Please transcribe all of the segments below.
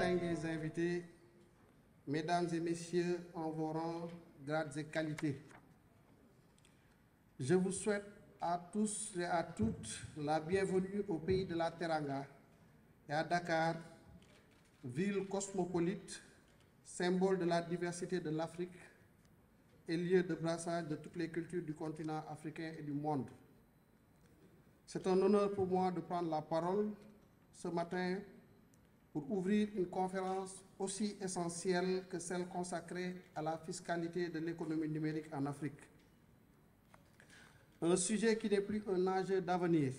distingués invités, mesdames et messieurs en vos rangs, grades et qualités, je vous souhaite à tous et à toutes la bienvenue au pays de la Teranga et à Dakar, ville cosmopolite, symbole de la diversité de l'Afrique et lieu de brassage de toutes les cultures du continent africain et du monde. C'est un honneur pour moi de prendre la parole ce matin pour ouvrir une conférence aussi essentielle que celle consacrée à la fiscalité de l'économie numérique en Afrique. Un sujet qui n'est plus un enjeu d'avenir,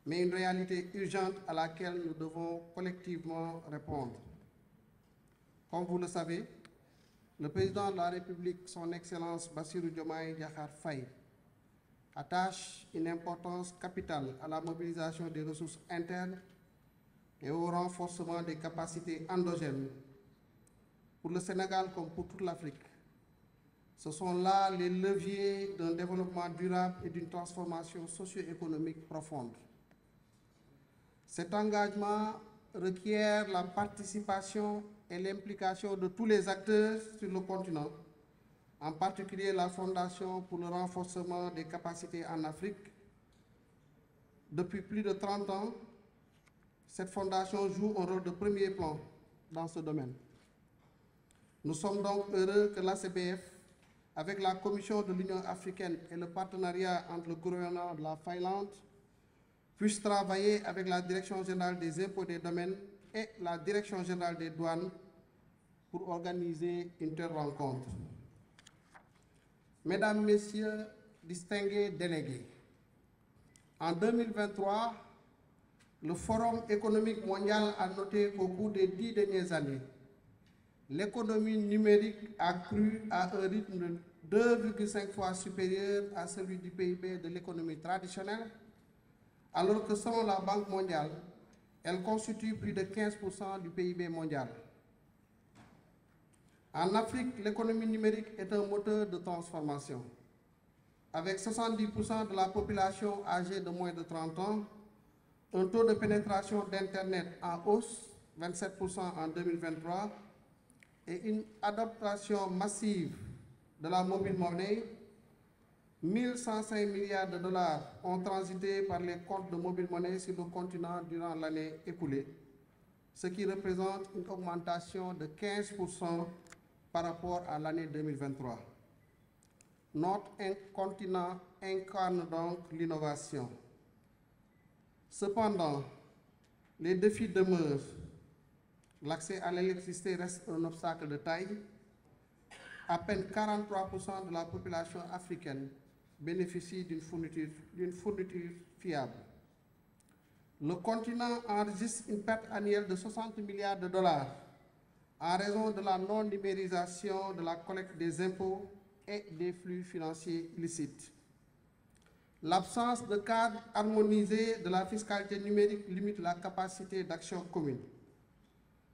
mais une réalité urgente à laquelle nous devons collectivement répondre. Comme vous le savez, le président de la République, son Excellence Bassirou Diomaye Diakhar Faye, attache une importance capitale à la mobilisation des ressources internes et au renforcement des capacités endogènes. Pour le Sénégal comme pour toute l'Afrique, ce sont là les leviers d'un développement durable et d'une transformation socio-économique profonde. Cet engagement requiert la participation et l'implication de tous les acteurs sur le continent, en particulier la Fondation pour le renforcement des capacités en Afrique. Depuis plus de 30 ans, cette fondation joue un rôle de premier plan dans ce domaine. Nous sommes donc heureux que l'ACBF, avec la Commission de l'Union africaine et le partenariat entre le gouvernement de la Finlande, puisse travailler avec la Direction générale des impôts et des domaines et la Direction générale des douanes pour organiser une telle rencontre. Mesdames, Messieurs, distingués délégués, en 2023, le Forum économique mondial a noté qu'au cours des 10 dernières années, l'économie numérique a cru à un rythme de 2,5 fois supérieur à celui du PIB de l'économie traditionnelle, alors que selon la Banque mondiale, elle constitue plus de 15% du PIB mondial. En Afrique, l'économie numérique est un moteur de transformation. Avec 70% de la population âgée de moins de 30 ans, un taux de pénétration d'Internet en hausse, 27% en 2023, et une adoption massive de la mobile money, 1105 milliards de dollars ont transité par les comptes de mobile money sur le continent durant l'année écoulée, ce qui représente une augmentation de 15% par rapport à l'année 2023. Notre continent incarne donc l'innovation. Cependant, les défis demeurent. L'accès à l'électricité reste un obstacle de taille. À peine 43% de la population africaine bénéficie d'une fourniture fiable. Le continent enregistre une perte annuelle de 60 milliards de dollars en raison de la non-numérisation de la collecte des impôts et des flux financiers illicites. L'absence de cadre harmonisé de la fiscalité numérique limite la capacité d'action commune.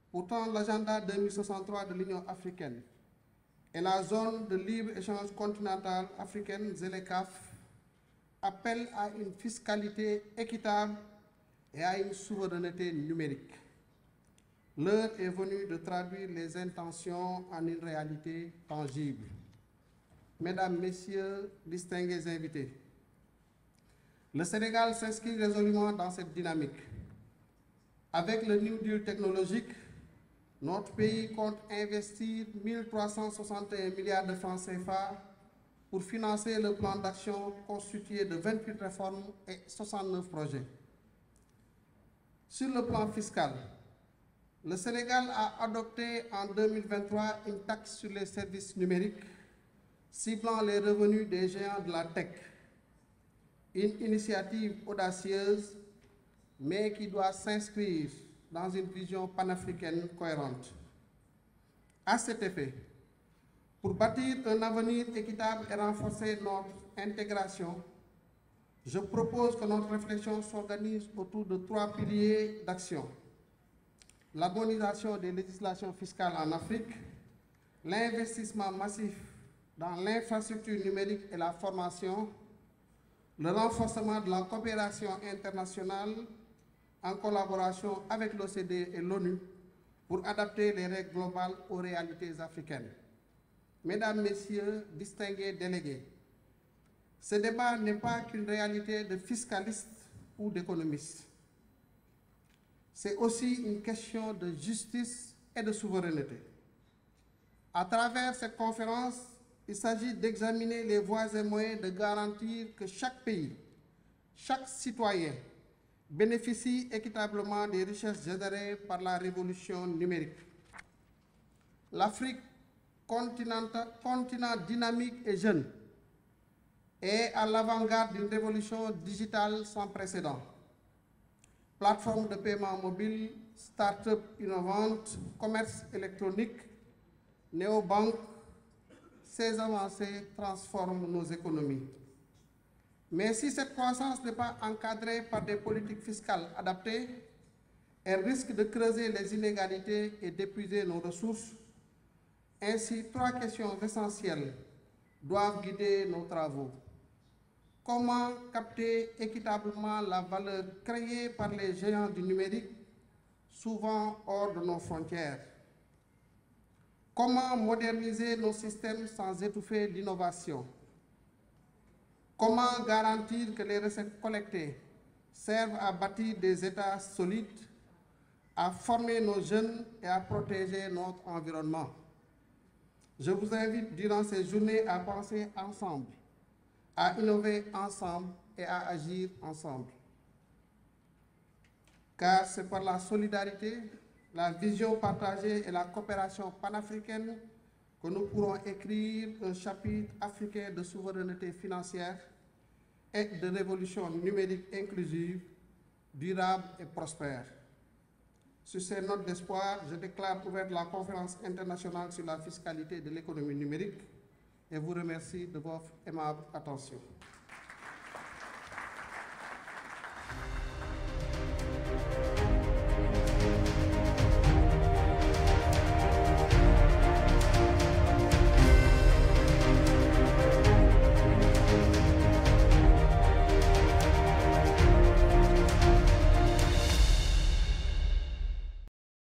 Pourtant, l'agenda 2063 de l'Union africaine et la zone de libre-échange continentale africaine, ZLECAf, appellent à une fiscalité équitable et à une souveraineté numérique. L'heure est venue de traduire les intentions en une réalité tangible. Mesdames, Messieurs, distingués invités, le Sénégal s'inscrit résolument dans cette dynamique. Avec le New Deal technologique, notre pays compte investir 1 361 milliards de francs CFA pour financer le plan d'action constitué de 28 réformes et 69 projets. Sur le plan fiscal, le Sénégal a adopté en 2023 une taxe sur les services numériques ciblant les revenus des géants de la tech. Une initiative audacieuse, mais qui doit s'inscrire dans une vision panafricaine cohérente. À cet effet, pour bâtir un avenir équitable et renforcer notre intégration, je propose que notre réflexion s'organise autour de 3 piliers d'action. L'harmonisation des législations fiscales en Afrique, l'investissement massif dans l'infrastructure numérique et la formation, le renforcement de la coopération internationale en collaboration avec l'OCDE et l'ONU pour adapter les règles globales aux réalités africaines. Mesdames, Messieurs, distingués délégués, ce débat n'est pas qu'une réalité de fiscalistes ou d'économistes. C'est aussi une question de justice et de souveraineté. À travers cette conférence, il s'agit d'examiner les voies et moyens de garantir que chaque pays, chaque citoyen bénéficie équitablement des richesses générées par la révolution numérique. L'Afrique, continent dynamique et jeune, est à l'avant-garde d'une révolution digitale sans précédent. Plateformes de paiement mobile, start-up innovantes, commerce électronique, néobanques, ces avancées transforment nos économies. Mais si cette croissance n'est pas encadrée par des politiques fiscales adaptées, elle risque de creuser les inégalités et d'épuiser nos ressources. Ainsi, trois questions essentielles doivent guider nos travaux. Comment capter équitablement la valeur créée par les géants du numérique, souvent hors de nos frontières? Comment moderniser nos systèmes sans étouffer l'innovation? Comment garantir que les recettes collectées servent à bâtir des États solides, à former nos jeunes et à protéger notre environnement? Je vous invite durant ces journées à penser ensemble, à innover ensemble et à agir ensemble. Car c'est par la solidarité, la vision partagée et la coopération panafricaine que nous pourrons écrire un chapitre africain de souveraineté financière et de révolution numérique inclusive, durable et prospère. Sur ces notes d'espoir, je déclare ouverte la conférence internationale sur la fiscalité de l'économie numérique et vous remercie de votre aimable attention.